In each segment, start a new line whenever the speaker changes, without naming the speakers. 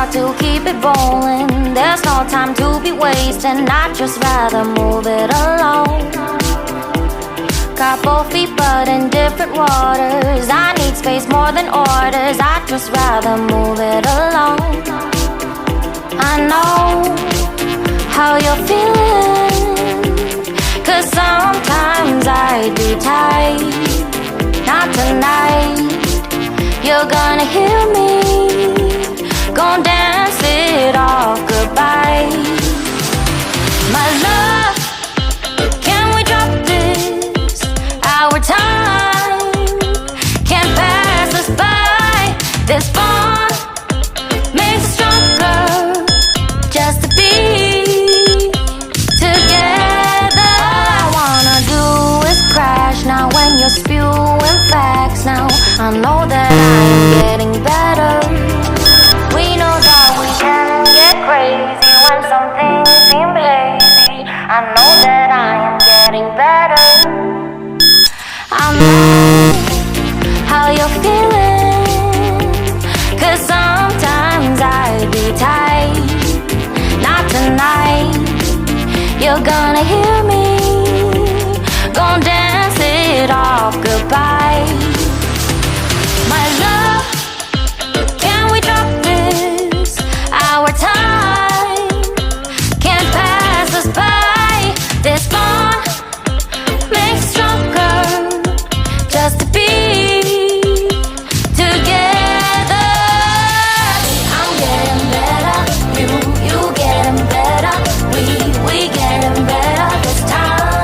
got to keep it rolling. There's no time to be wasting. I'd just rather move it alone. Got both feet but in different waters. I need space more than orders. I'd just rather move it alone. I know how you're feeling, 'cause sometimes I'd be tight. Not tonight. You're gonna hear me, gon' dance it off goodbye. My love, can we drop this? Our time can't pass us by. This bond makes us stronger, just to be together. All I wanna do is crash now when you're spewing facts. Now I know that I am getting better. We know that we can get crazy when some things seem lazy. I know that I am getting better. I know how you're feeling, 'cause sometimes I'd be tight. Not tonight. You're gonna hear me, gon' dance it off goodbye. My love, can we drop this? Our time can't pass us by. This bond makes us stronger, just to be together. I'm getting better, you getting better. We getting better this time.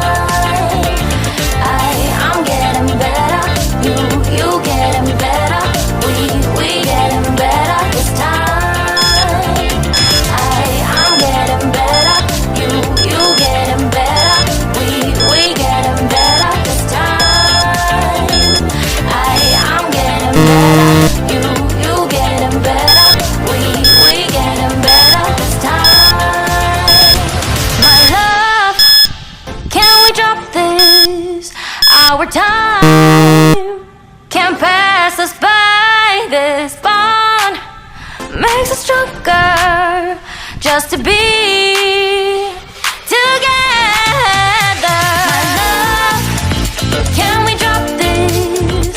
I'm getting better, you getting better. We getting better this time. I'm getting better, you getting better. We getting better this time. I'm getting better, you getting better. We getting better this time. My love, can we drop this? Our time can't pass us by. This bond makes us stronger, just to be together. My love, can we drop this?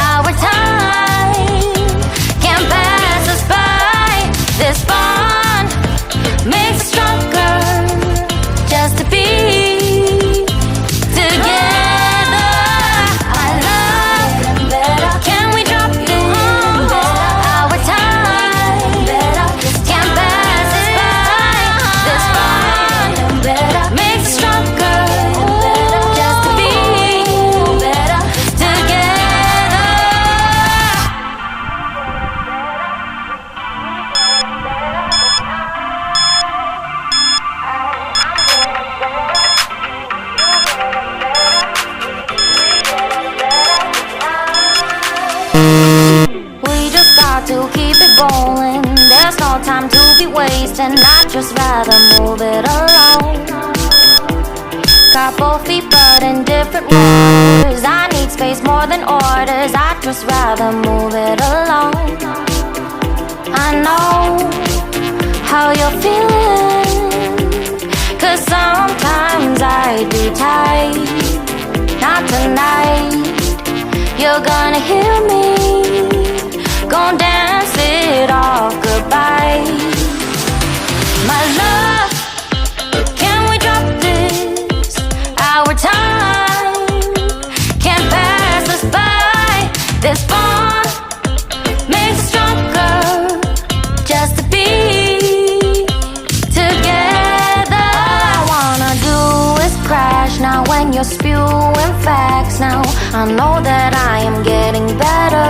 Our time can't pass us by. This bond makes us stronger, just to be together. I love, can we drop this? Our time can't pass us by. This bond makes us stronger, just to be together. We just got to keep it rolling. There's no time to be wasting. I'd just rather move it alone. Got both feet but in different waters. I need space more than orders. I'd just rather move it alone. I know how you're feeling, 'cause sometimes I'd be tight. Not tonight. You're gonna hear me, gon' dance it off goodbye. My love, can we drop this? Our time can't pass us by. This bond makes us stronger, just to be together. All I wanna do is crash now when you're spewing facts. Now I know that I am getting better.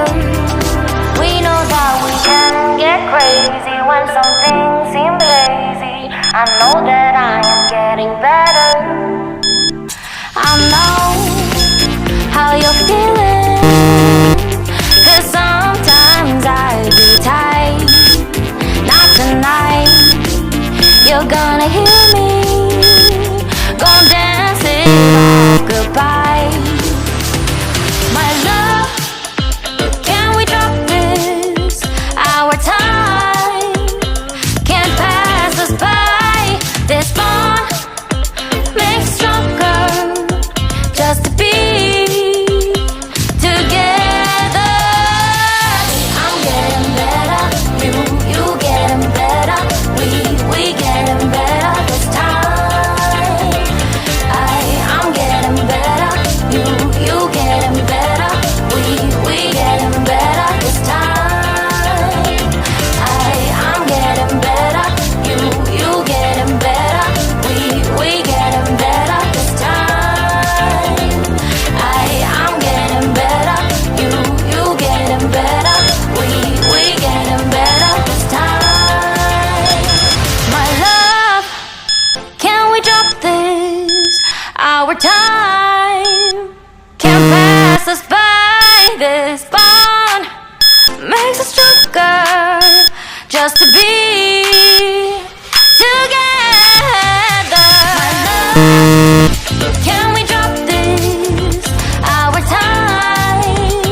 We know that we can get crazy when some things seem lazy. I know that I am getting better. I know how you're feeling, 'cause sometimes I'd be tight. Not tonight. You're gonna hear me, gon' dance it off goodbye. My love, can we drop this? Our time makes us stronger just to be together. My love, can we drop this? Our time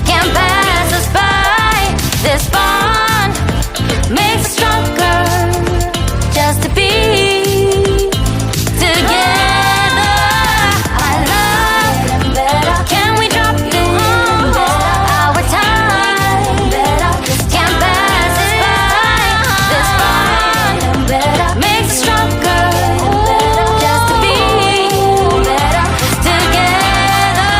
can't pass us by. This bond makes us stronger just to be together. I love, can we drop this? Our time can't pass us by. This bond makes us stronger just to be together.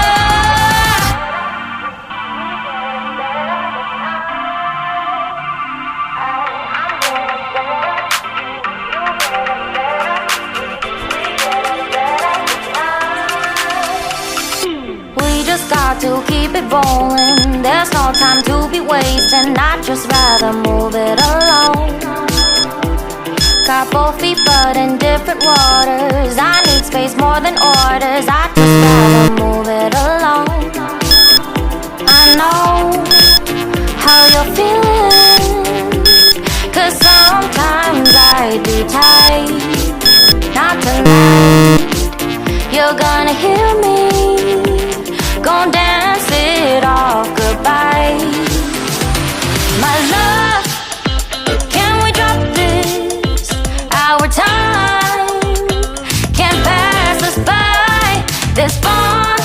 We just got to keep it rolling. There's no time to be wasting. I'd just rather move it alone. Got both feet but in different waters. I need space more than orders. I'd just rather move it alone. I know how you're feeling, 'cause sometimes I do tight. Not tonight. You're gonna hear me. Gon' dance it off goodbye. My love, can we drop this? Our time can't pass us by. This bond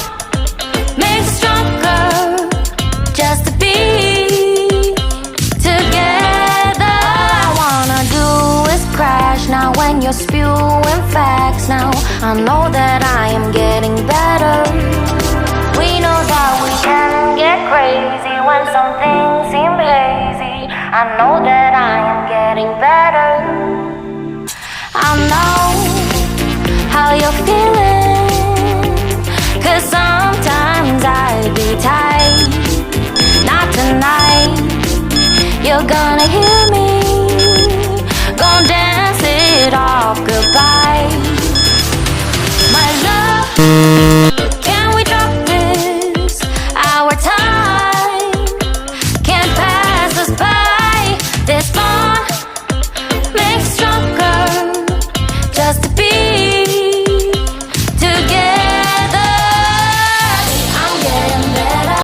makes us stronger just to be together. All I wanna do is crash now when you're spewing facts. Now I know that I am getting better. We know that we can get crazy when some things seem hazy. I know that I am getting better. I know how you're feeling, 'cause sometimes I be tight. Not tonight. You're gonna hear me. Gon' dance it off goodbye. My love, can we drop this? Our time